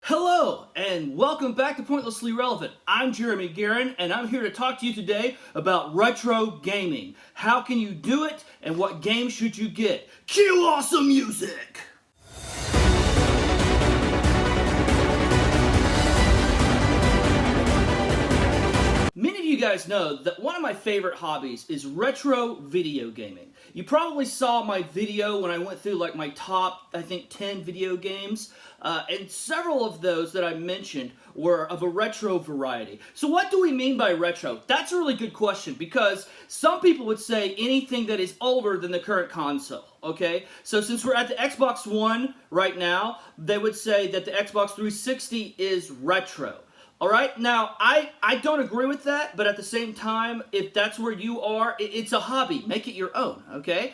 Hello, and welcome back to Pointlessly Relevant. I'm Jeremy Guerin, and I'm here to talk to you today about retro gaming. How can you do it, and what games should you get? Cue awesome music! Many of you guys know that one of my favorite hobbies is retro video gaming. You probably saw my video when I went through like my top, 10 video games, and several of those that I mentioned were of a retro variety. So what do we mean by retro? That's a really good question because some people would say anything that is older than the current console, okay? So since we're at the Xbox One right now, they would say that the Xbox 360 is retro. Alright, now, I don't agree with that, but at the same time, if that's where you are, it's a hobby. Make it your own, okay?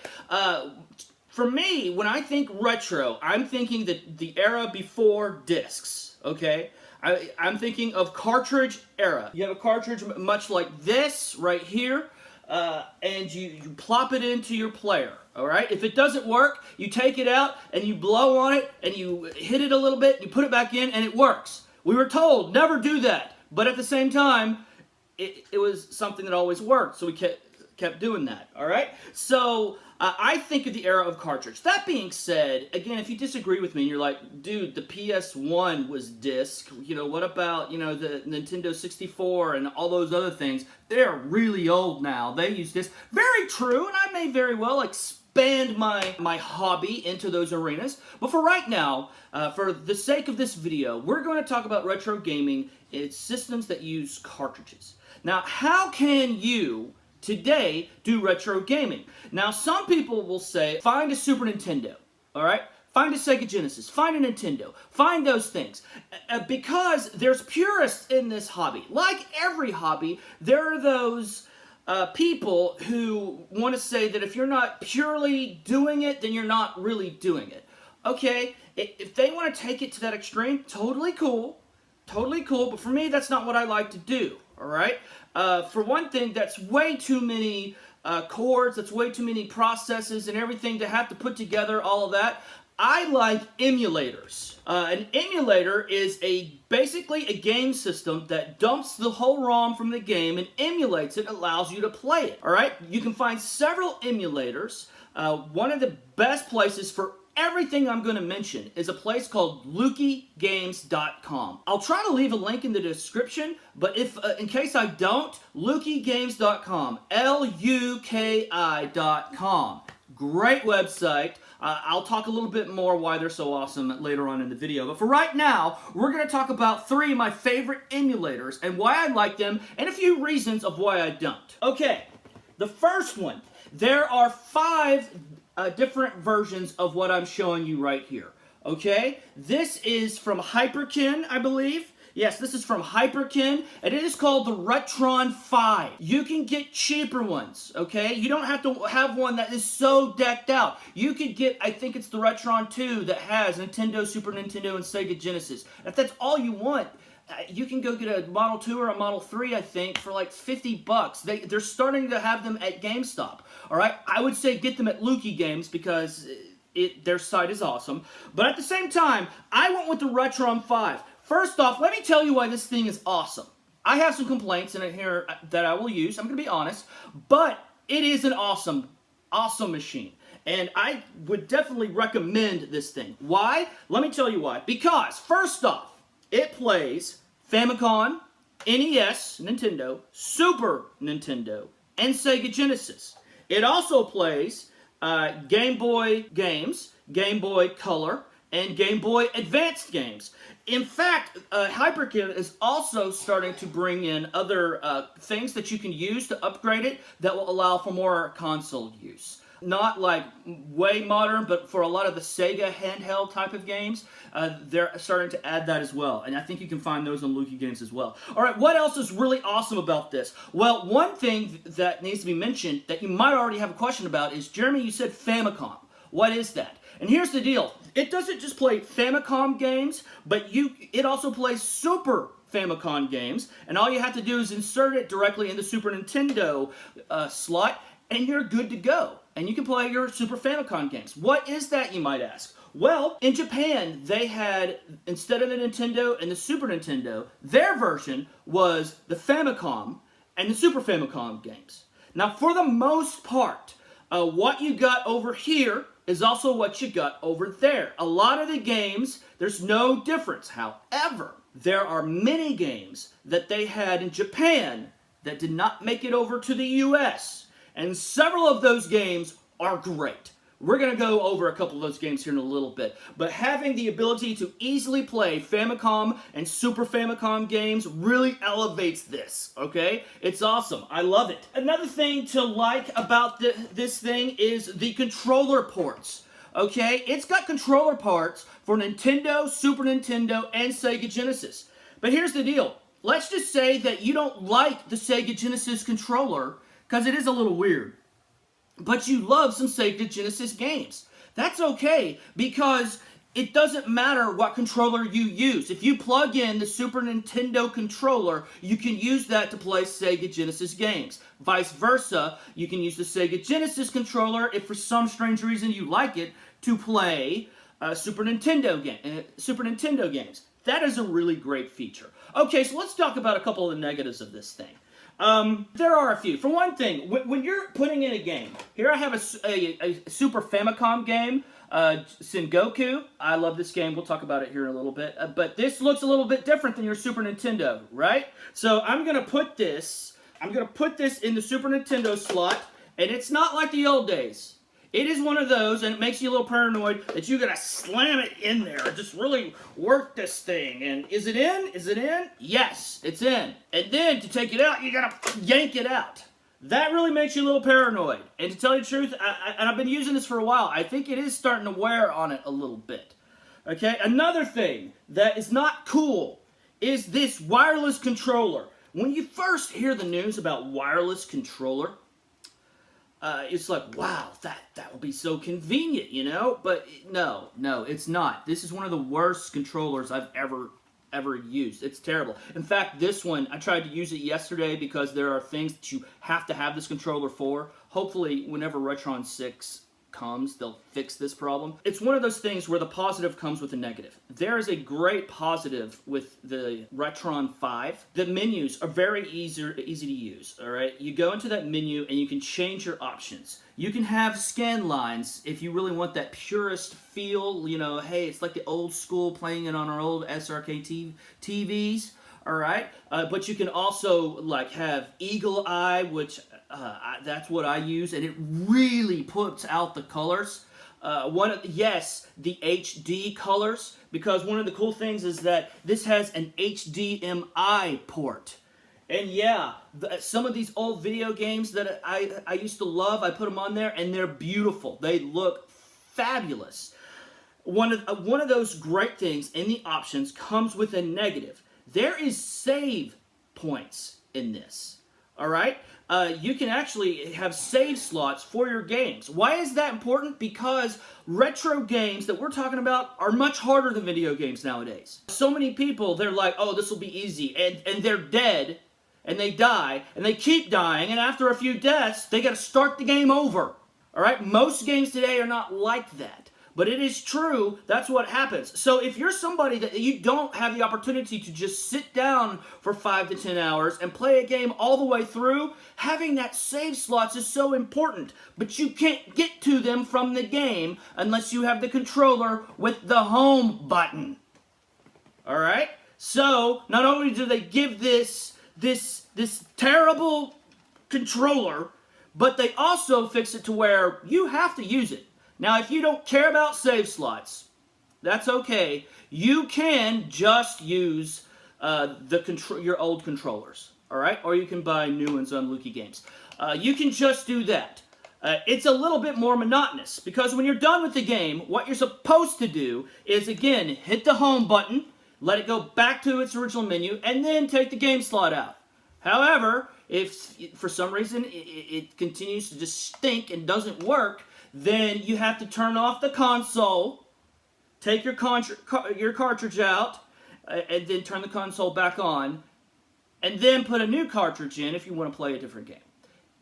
For me, when I think retro, I'm thinking that the era before discs, okay? I'm thinking of cartridge era. You have a cartridge much like this right here, and you plop it into your player, alright? If it doesn't work, you take it out, and you blow on it, and you hit it a little bit, and you put it back in, and it works. We were told, never do that. But at the same time, it was something that always worked, so we kept doing that, all right? So, I think of the era of cartridge. That being said, again, if you disagree with me and you're like, dude, the PS1 was disc, what about, the Nintendo 64 and all those other things? They're really old now. They use disc. Very true, and I may very well expand my hobby into those arenas. But for right now, for the sake of this video, we're going to talk about retro gaming. It's systems that use cartridges. Now, how can you today do retro gaming? Now, some people will say, find a Super Nintendo, all right? Find a Sega Genesis, find a Nintendo, find those things. Because there's purists in this hobby. Like every hobby, there are those people who want to say that if you're not purely doing it, then you're not really doing it. Okay, if they want to take it to that extreme, totally cool, but for me, that's not what I like to do, all right? For one thing, that's way too many chords, that's way too many processes and everything to have to put together, all of that. I like emulators. An emulator is basically a game system that dumps the whole ROM from the game and emulates it, allows you to play it. All right, you can find several emulators. One of the best places for everything I'm going to mention is a place called LukiGames.com. I'll try to leave a link in the description, but if in case I don't, LukiGames.com, LUKI.com. Great website. I'll talk a little bit more why they're so awesome later on in the video. But for right now, we're going to talk about 3 of my favorite emulators and why I like them and a few reasons of why I don't. Okay, the first one. There are 5 different versions of what I'm showing you right here. Okay, this is from Hyperkin, I believe. Yes, this is from Hyperkin, and it is called the Retron 5. You can get cheaper ones, okay? You don't have to have one that is so decked out. You could get, I think it's the Retron 2 that has Nintendo, Super Nintendo, and Sega Genesis. If that's all you want, you can go get a Model 2 or a Model 3, I think, for like $50. They're starting to have them at GameStop, all right? I would say get them at Luki Games because their site is awesome. But at the same time, I went with the Retron 5. First off, let me tell you why this thing is awesome. I have some complaints in it here that I will use. I'm going to be honest. But it is an awesome, awesome machine. And I would definitely recommend this thing. Why? Let me tell you why. Because, first off, it plays Famicom, NES, Nintendo, Super Nintendo, and Sega Genesis. It also plays Game Boy games, Game Boy Color, and Game Boy Advanced games. In fact, Hyperkin is also starting to bring in other things that you can use to upgrade it that will allow for more console use. Not like way modern, but for a lot of the Sega handheld type of games, they're starting to add that as well. And I think you can find those on Luki Games as well. All right, what else is really awesome about this? Well, one thing that needs to be mentioned that you might already have a question about is, Jeremy, you said Famicom. What is that? And here's the deal. It doesn't just play Famicom games, but it also plays Super Famicom games. And all you have to do is insert it directly in the Super Nintendo slot, and you're good to go. And you can play your Super Famicom games. What is that, you might ask? Well, in Japan, they had, instead of the Nintendo and the Super Nintendo, their version was the Famicom and the Super Famicom games. Now, for the most part, what you got over here is also what you got over there. A lot of the games, there's no difference. However, there are many games that they had in Japan that did not make it over to the US. And several of those games are great. We're going to go over a couple of those games here in a little bit. But having the ability to easily play Famicom and Super Famicom games really elevates this, okay? It's awesome. I love it. Another thing to like about this thing is the controller ports, okay? It's got controller parts for Nintendo, Super Nintendo, and Sega Genesis. But here's the deal. Let's just say that you don't like the Sega Genesis controller because it is a little weird. But you love some Sega Genesis games. That's okay, because it doesn't matter what controller you use. If you plug in the Super Nintendo controller, you can use that to play Sega Genesis games. Vice versa, you can use the Sega Genesis controller, if for some strange reason you like it, to play Super Nintendo games. That is a really great feature. Okay, so let's talk about a couple of the negatives of this thing. There are a few. For one thing, when you're putting in a game, here I have a Super Famicom game, Sengoku. I love this game. We'll talk about it here in a little bit. But this looks a little bit different than your Super Nintendo, right? So I'm gonna put this in the Super Nintendo slot, and it's not like the old days. It is one of those, and it makes you a little paranoid, that you gotta slam it in there, just really work this thing. And is it in? Is it in? Yes, it's in. And then to take it out, you gotta yank it out. That really makes you a little paranoid. And to tell you the truth, and I've been using this for a while, I think it is starting to wear on it a little bit. Okay, another thing that is not cool is this wireless controller. When you first hear the news about wireless controller, it's like, wow, that would be so convenient, you know? But no, it's not. This is one of the worst controllers I've ever used. It's terrible. In fact, this one, I tried to use it yesterday because there are things that you have to have this controller for. Hopefully, whenever Retron 6 comes, they'll fix this problem. It's one of those things where the positive comes with a negative. There is a great positive with the Retron 5. The menus are very easy to use, all right? You go into that menu and you can change your options. You can have scan lines if you really want that purist feel, you know, hey, it's like the old school playing it on our old SRK TVs, all right? But you can also like have eagle eye, which that's what I use, and it really puts out the colors. Yes, the HD colors, because one of the cool things is that this has an HDMI port. And yeah, some of these old video games that I used to love, I put them on there, and they're beautiful. They look fabulous. One of those great things in the options comes with a negative. There is save points in this, all right? You can actually have save slots for your games. Why is that important? Because retro games that we're talking about are much harder than video games nowadays. So many people, they're like, oh, this will be easy, and they're dead, and they die, and they keep dying, and after a few deaths, they gotta start the game over. All right? Most games today are not like that. But it is true, that's what happens. So if you're somebody that you don't have the opportunity to just sit down for 5 to 10 hours and play a game all the way through, having that save slots is so important. But you can't get to them from the game unless you have the controller with the home button. Alright? So, not only do they give this terrible controller, but they also fix it to where you have to use it. Now, if you don't care about save slots, that's okay. You can just use your old controllers, all right? Or you can buy new ones on Lukey Games. You can just do that. It's a little bit more monotonous because when you're done with the game, what you're supposed to do is, again, hit the home button, let it go back to its original menu, and then take the game slot out. However, if for some reason it continues to just stink and doesn't work, then you have to turn off the console, take your cartridge out, and then turn the console back on, and then put a new cartridge in if you want to play a different game.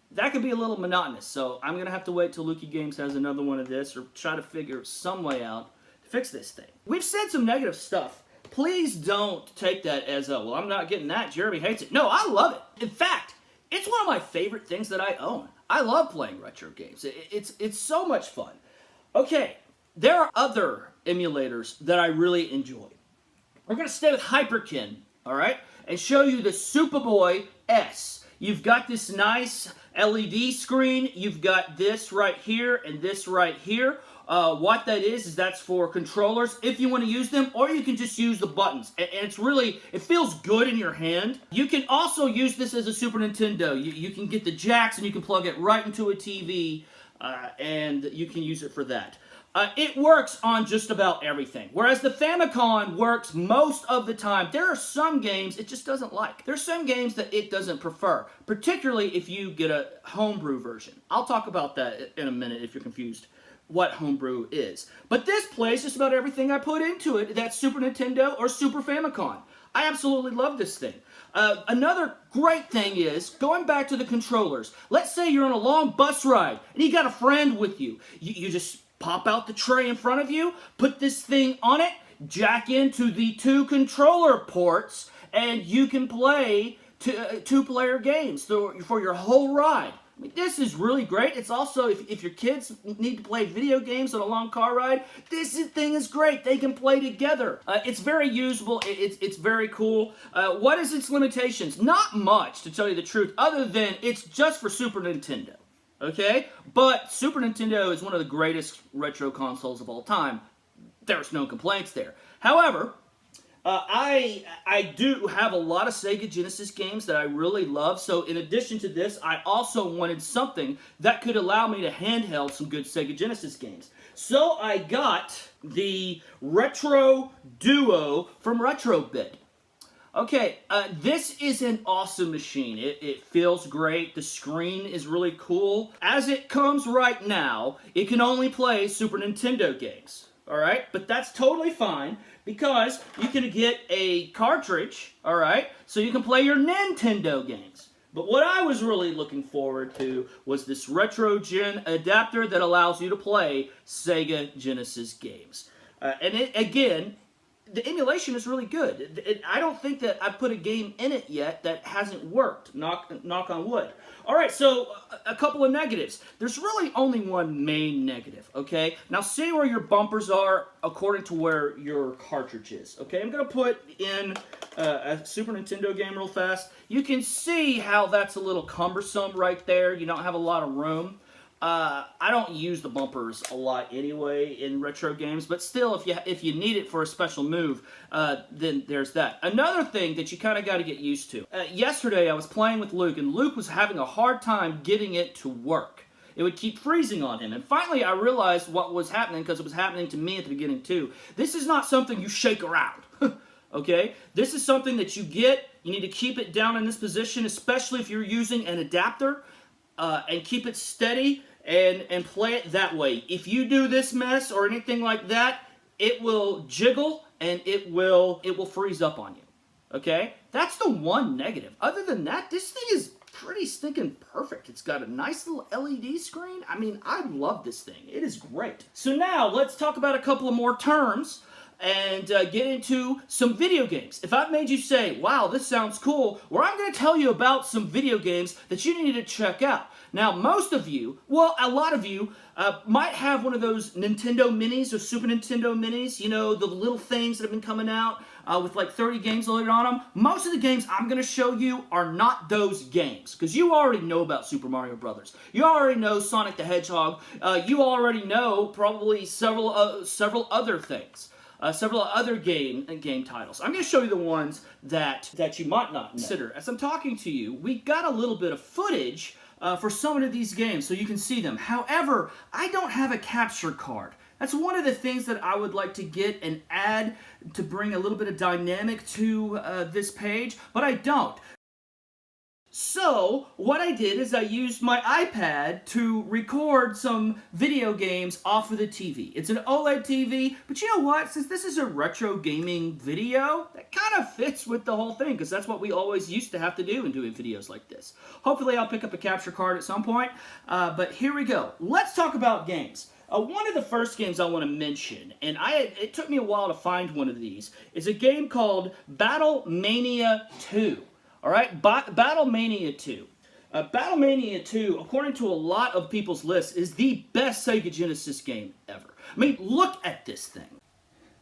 That could be a little monotonous, so I'm going to have to wait till Lukey Games has another one of this, or try to figure some way out fix this thing. We've said some negative stuff. Please don't take that as a, well, I'm not getting that, Jeremy hates it. No, I love it. In fact, it's one of my favorite things that I own. I love playing retro games. It's so much fun. Okay, there are other emulators that I really enjoy. We're going to stay with Hyperkin, all right, and show you the Supaboy S. You've got this nice LED screen. You've got this right here and this right here. What that is that's for controllers if you want to use them, or you can just use the buttons. And it's really, it feels good in your hand. You can also use this as a Super Nintendo. You can get the jacks and you can plug it right into a TV, and you can use it for that. It works on just about everything. Whereas the Famicom works most of the time. There are some games it just doesn't like. There's some games that it doesn't prefer, particularly if you get a homebrew version. I'll talk about that in a minute if you're confused what homebrew is. But this plays just about everything I put into it, that's Super Nintendo or Super Famicom. I absolutely love this thing. Another great thing is, going back to the controllers, let's say you're on a long bus ride and you got a friend with you. You just pop out the tray in front of you, put this thing on it, jack into the 2 controller ports, and you can play 2-player games for your whole ride. I mean, this is really great. It's also, if your kids need to play video games on a long car ride, this thing is great. They can play together. It's very usable. It's very cool. What is its limitations? Not much, to tell you the truth, other than it's just for Super Nintendo. Okay? But Super Nintendo is one of the greatest retro consoles of all time. There's no complaints there. However, I do have a lot of Sega Genesis games that I really love, so in addition to this, I also wanted something that could allow me to handheld some good Sega Genesis games. So I got the Retro Duo from RetroBit. Okay, this is an awesome machine. It feels great. The screen is really cool. As it comes right now, it can only play Super Nintendo games. Alright, but that's totally fine because you can get a cartridge, alright, so you can play your Nintendo games. But what I was really looking forward to was this RetroGen adapter that allows you to play Sega Genesis games. Again, the emulation is really good. I don't think that I've put a game in it yet that hasn't worked, knock on wood. Alright, so a couple of negatives. There's really only one main negative, okay? Now see where your bumpers are according to where your cartridge is, okay? I'm going to put in a Super Nintendo game real fast. You can see how that's a little cumbersome right there. You don't have a lot of room. I don't use the bumpers a lot anyway in retro games, but still, if you need it for a special move, then there's that. Another thing that you kind of got to get used to. Yesterday, I was playing with Luke, and Luke was having a hard time getting it to work. It would keep freezing on him, and finally I realized what was happening, because it was happening to me at the beginning too. This is not something you shake around. Okay? This is something that you get. You need to keep it down in this position, especially if you're using an adapter, and keep it steady. And play it that way. If you do this mess or anything like that, it will jiggle and it will freeze up on you. Okay? That's the one negative. Other than that, this thing is pretty stinking perfect. It's got a nice little LED screen. I mean, I love this thing. It is great. So now, let's talk about a couple of more terms and get into some video games. If I've made you say, wow, this sounds cool, well, I'm going to tell you about some video games that you need to check out. Now, most of you, well, a lot of you, might have one of those Nintendo Minis or Super Nintendo Minis, you know, the little things that have been coming out with like 30 games loaded on them. Most of the games I'm going to show you are not those games, because you already know about Super Mario Brothers. You already know Sonic the Hedgehog. You already know probably several other things. Several other game titles. I'm going to show you the ones that you might not consider. As I'm talking to you, we got a little bit of footage for some of these games so you can see them. However, I don't have a capture card. That's one of the things that I would like to get and add to bring a little bit of dynamic to this page, but I don't. So, what I did is I used my iPad to record some video games off of the TV. It's an OLED TV, but you know what? Since this is a retro gaming video, that kind of fits with the whole thing, because that's what we always used to have to do in doing videos like this. Hopefully I'll pick up a capture card at some point, but here we go. Let's talk about games. One of the first games I want to mention, and it took me a while to find one of these, is a game called Battle Mania 2. All right, Battle Mania 2. Battle Mania 2, according to a lot of people's lists, is the best Sega Genesis game ever. I mean, look at this thing.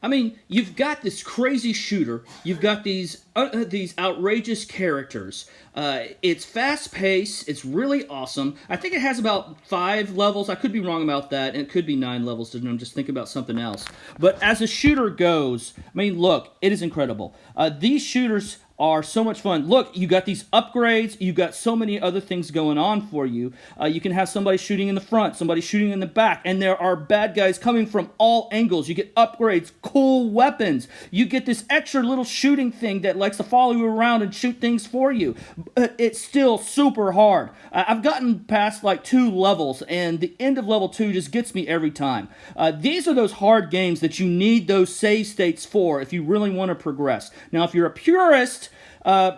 I mean, you've got this crazy shooter. You've got these outrageous characters. It's fast-paced. It's really awesome. I think it has about 5 levels. I could be wrong about that, and it could be 9 levels. I'm just thinking about something else. But as a shooter goes, I mean, look, it is incredible. These shooters are so much fun. Look, you got these upgrades. You got so many other things going on for you. You can have somebody shooting in the front, somebody shooting in the back, and there are bad guys coming from all angles. You get upgrades, cool weapons. You get this extra little shooting thing that likes to follow you around and shoot things for you. But it's still super hard. I've gotten past like 2 levels, and the end of level 2 just gets me every time. These are those hard games that you need those save states for if you really want to progress. Now, if you're a purist,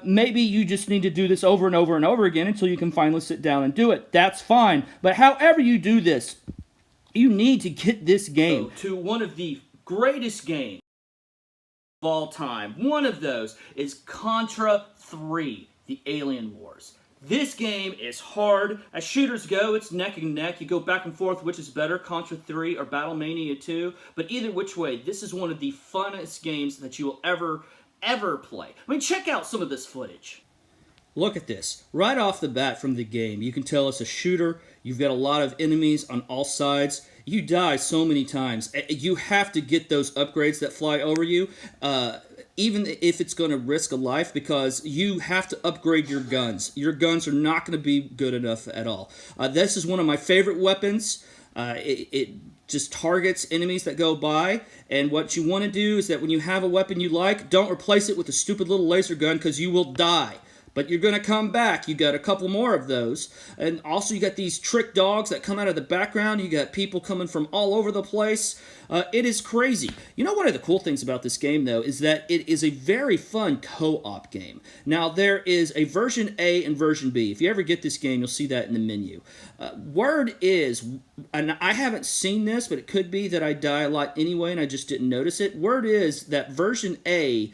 maybe you just need to do this over and over and over again until you can finally sit down and do it. That's fine. But however you do this, you need to get this game to one of the greatest games of all time. One of those is Contra 3, The Alien Wars. This game is hard. As shooters go, it's neck and neck. You go back and forth, which is better, Contra 3 or Battle Mania 2. But either which way, this is one of the funnest games that you will ever play. I mean, check out some of this footage. Look at this. Right off the bat from the game, you can tell it's a shooter. You've got a lot of enemies on all sides. You die so many times. You have to get those upgrades that fly over you, even if it's going to risk a life, because you have to upgrade your guns. Your guns are not going to be good enough at all. This is one of my favorite weapons. It just targets enemies that go by, and what you want to do is that when you have a weapon you like, don't replace it with a stupid little laser gun, because you will die. But you're going to come back. You got a couple more of those. And also you got these trick dogs that come out of the background. You got people coming from all over the place. It is crazy. You know, one of the cool things about this game, though, is that it is a very fun co-op game. Now, there is a version A and version B. If you ever get this game, you'll see that in the menu. Word is, and I haven't seen this, but it could be that I die a lot anyway and I just didn't notice it. Word is that version A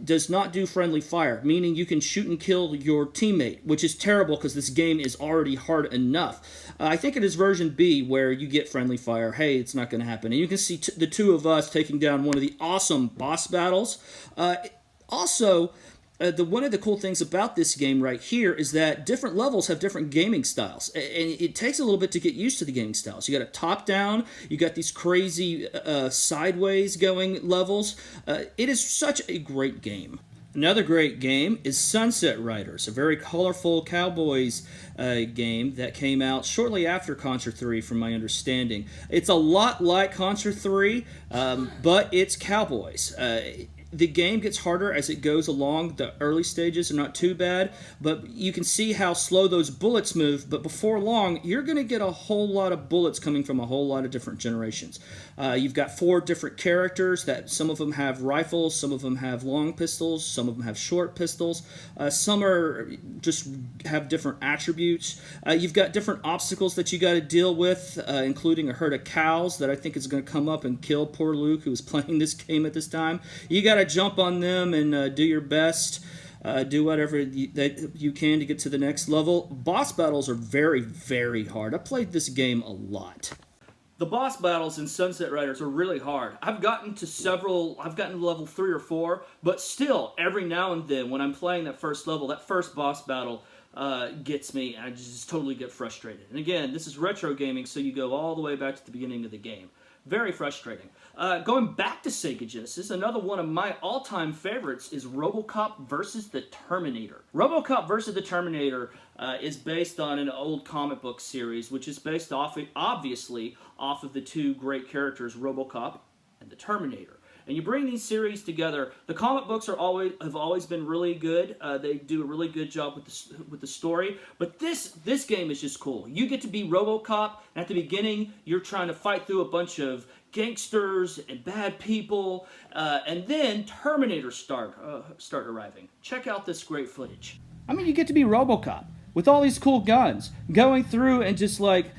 does not do friendly fire, meaning you can shoot and kill your teammate, which is terrible because this game is already hard enough. I think it is version B where you get friendly fire. Hey, it's not going to happen. And you can see the two of us taking down one of the awesome boss battles. Also, one of the cool things about this game right here is that different levels have different gaming styles, and it takes a little bit to get used to the gaming styles. You got a top-down, you got these crazy sideways going levels. It is such a great game. Another great game is Sunset Riders, a very colorful cowboys game that came out shortly after Contra 3, from my understanding. It's a lot like Contra 3, but it's cowboys. The game gets harder as it goes along. The early stages are not too bad, but you can see how slow those bullets move. But before long, you're going to get a whole lot of bullets coming from a whole lot of different generations. You've got 4 different characters that some of them have rifles, some of them have long pistols, some of them have short pistols. Some are just have different attributes. You've got different obstacles that you got to deal with, including a herd of cows that I think is going to come up and kill poor Luke, who is playing this game at this time. You got to jump on them and do your best. Do whatever that you can to get to the next level. Boss battles are very, very hard. I played this game a lot. The boss battles in Sunset Riders are really hard. I've gotten to level 3 or 4, but still, every now and then when I'm playing that first level, that first boss battle gets me, and I just totally get frustrated. And again, this is retro gaming, so you go all the way back to the beginning of the game. Very frustrating. Going back to Sega Genesis, another one of my all-time favorites is RoboCop vs. the Terminator. RoboCop vs. the Terminator is based on an old comic book series, which is based obviously off of the 2 great characters, RoboCop and the Terminator. And you bring these series together. The comic books have always been really good. They do a really good job with the story. But this game is just cool. You get to be RoboCop. And at the beginning, you're trying to fight through a bunch of gangsters and bad people, and then Terminators start arriving. Check out this great footage. I mean, you get to be RoboCop with all these cool guns, going through and just like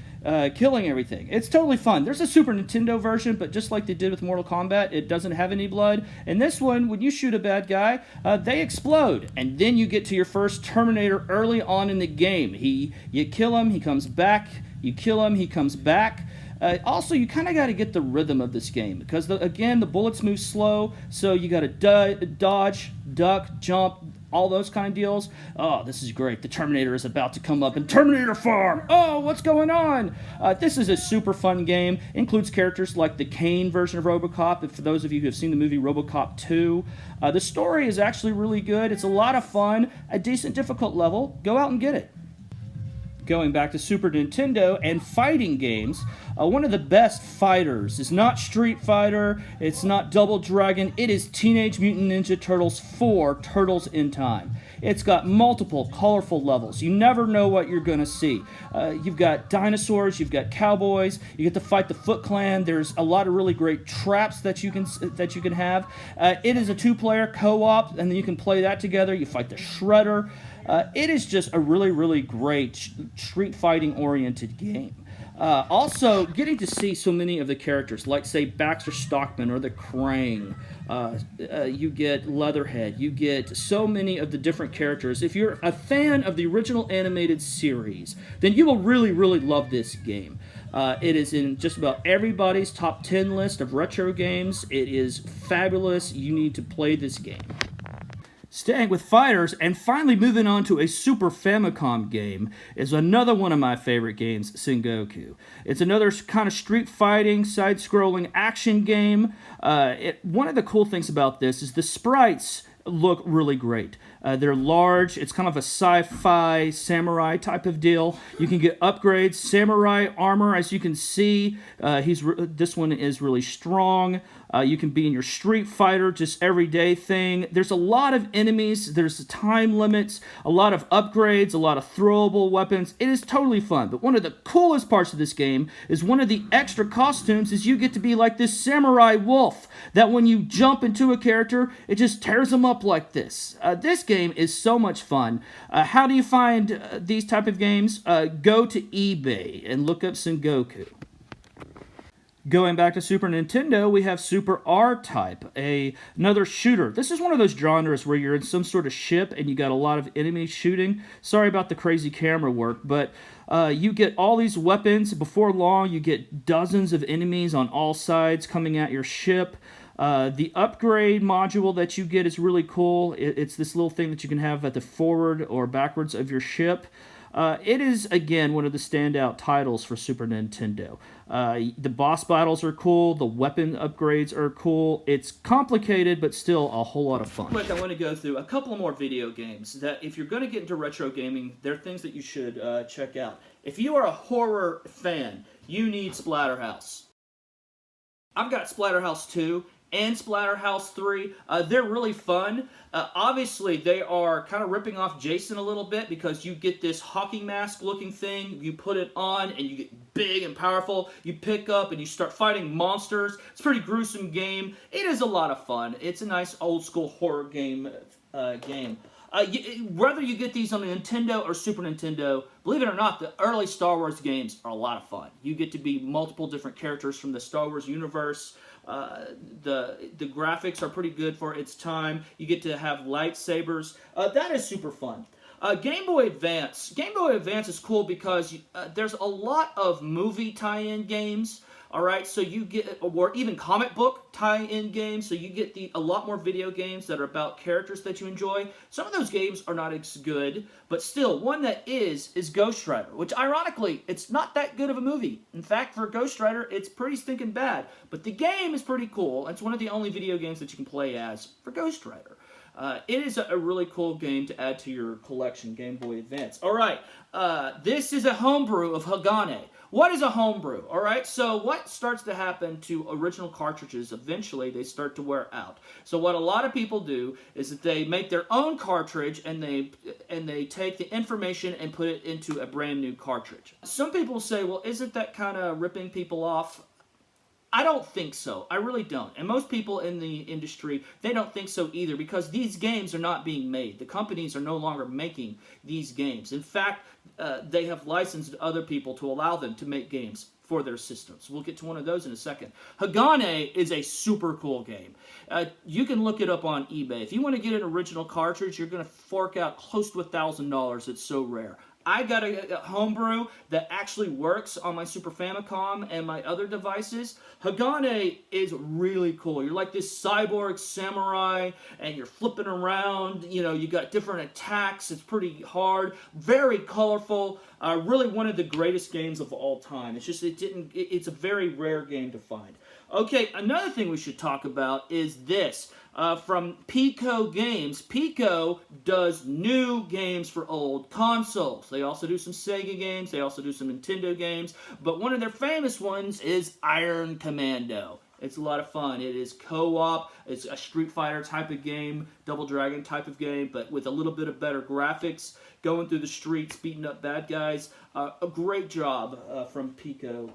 killing everything. It's totally fun. There's a Super Nintendo version, but just like they did with Mortal Kombat, it doesn't have any blood. And this one, when you shoot a bad guy, they explode. And then you get to your first Terminator early on in the game. You kill him, he comes back. You kill him, he comes back. Also, you kind of got to get the rhythm of this game because, again, the bullets move slow, so you got to dodge, duck, jump, all those kind of deals. Oh, this is great. The Terminator is about to come up in Terminator Farm. Oh, what's going on? This is a super fun game. Includes characters like the Kane version of RoboCop, for those of you who have seen the movie RoboCop 2. The story is actually really good. It's a lot of fun, a decent difficult level. Go out and get it. Going back to Super Nintendo and fighting games, one of the best fighters is not Street Fighter, it's not Double Dragon, it is Teenage Mutant Ninja Turtles 4, Turtles in Time. It's got multiple colorful levels. You never know what you're going to see. You've got dinosaurs, you've got cowboys, you get to fight the Foot Clan. There's a lot of really great traps that you can have. It is a two-player co-op, and then you can play that together. You fight the Shredder. It is just a really, really great street fighting oriented game. Also, getting to see so many of the characters, like, say, Baxter Stockman or the Krang. You get Leatherhead. You get so many of the different characters. If you're a fan of the original animated series, then you will really, really love this game. It is in just about everybody's top 10 list of retro games. It is fabulous. You need to play this game. Staying with fighters and finally moving on to a Super Famicom game is another one of my favorite games, Sengoku. It's another kind of street fighting, side-scrolling action game. One of the cool things about this is the sprites look really great. They're large. It's kind of a sci-fi samurai type of deal. You can get upgrades, samurai armor, as you can see. This one is really strong. You can be in your Street Fighter, just everyday thing. There's a lot of enemies. There's time limits, a lot of upgrades, a lot of throwable weapons. It is totally fun. But one of the coolest parts of this game is one of the extra costumes is you get to be like this samurai wolf that when you jump into a character, it just tears them up like this. This game is so much fun. How do you find these type of games? Go to eBay and look up Sengoku. Going back to Super Nintendo, we have Super R-Type, another shooter. This is one of those genres where you're in some sort of ship and you got a lot of enemies shooting. Sorry about the crazy camera work, but you get all these weapons. Before long, you get dozens of enemies on all sides coming at your ship. The upgrade module that you get is really cool. It's this little thing that you can have at the forward or backwards of your ship. It is, again, one of the standout titles for Super Nintendo. The boss battles are cool. The weapon upgrades are cool. It's complicated, but still a whole lot of fun. Quick, I want to go through a couple more video games that if you're going to get into retro gaming, they're things that you should check out. If you are a horror fan, you need Splatterhouse. I've got Splatterhouse 2 and Splatterhouse 3. They're really fun. Obviously, they are kind of ripping off Jason a little bit because you get this hockey mask looking thing, you put it on, and you get big and powerful. You pick up and you start fighting monsters. It's a pretty gruesome game. It is a lot of fun. It's a nice old school horror game. Whether you get these on the Nintendo or Super Nintendo, believe it or not, the early Star Wars games are a lot of fun. You get to be multiple different characters from the Star Wars universe. The graphics are pretty good for its time. You get to have lightsabers. That is super fun. Game Boy Advance. Game Boy Advance is cool because there's a lot of movie tie-in games. Alright, so you get, or even comic book tie-in games, so you get a lot more video games that are about characters that you enjoy. Some of those games are not as good, but still, one that is Ghost Rider, which ironically, it's not that good of a movie. In fact, for Ghost Rider, it's pretty stinking bad, but the game is pretty cool. It's one of the only video games that you can play as for Ghost Rider. It is a really cool game to add to your collection, Game Boy Advance. Alright, this is a homebrew of Hagane. What is a homebrew? Alright, so what starts to happen to original cartridges, eventually they start to wear out. So what a lot of people do is that they make their own cartridge and they take the information and put it into a brand new cartridge. Some people say, well, isn't that kind of ripping people off? I don't think so. I really don't. And most people in the industry, they don't think so either because these games are not being made. The companies are no longer making these games. In fact, they have licensed other people to allow them to make games for their systems. We'll get to one of those in a second. Hagane is a super cool game. You can look it up on eBay. If you want to get an original cartridge, you're going to fork out close to $1,000. It's so rare. I got a homebrew that actually works on my Super Famicom and my other devices. Hagane is really cool. You're like this cyborg samurai, and you're flipping around. You know, you got different attacks. It's pretty hard, very colorful. Really one of the greatest games of all time. It's just it's a very rare game to find. Okay, another thing we should talk about is this. From Pico Games. Pico does new games for old consoles. They also do some Sega games. They also do some Nintendo games. But one of their famous ones is Iron Commando. It's a lot of fun. It is co-op. It's a Street Fighter type of game, Double Dragon type of game, but with a little bit of better graphics, going through the streets, beating up bad guys. A great job from Pico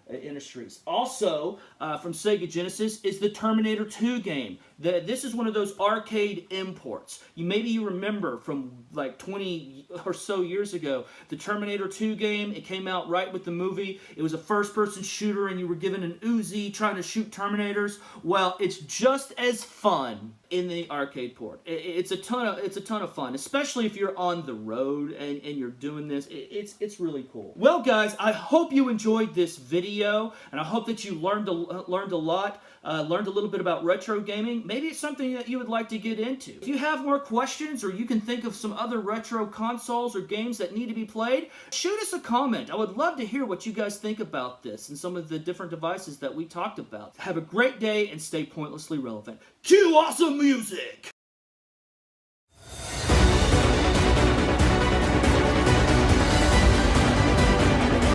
Industries. Also, from Sega Genesis is the Terminator 2 game. This is one of those arcade imports. Maybe you remember from like 20 or so years ago, the Terminator 2 game. It came out right with the movie. It was a first-person shooter, and you were given an Uzi trying to shoot Terminators. Well, it's just as fun in the arcade port. It's a ton of fun, especially if you're on the road and you're doing this. It's really cool. Well, guys, I hope you enjoyed this video, and I hope that you learned a lot. Learned a little bit about retro gaming. Maybe it's something that you would like to get into. If you have more questions, or you can think of some other retro consoles or games that need to be played, shoot us a comment. I would love to hear what you guys think about this and some of the different devices that we talked about. Have a great day and stay pointlessly relevant. Cue awesome music!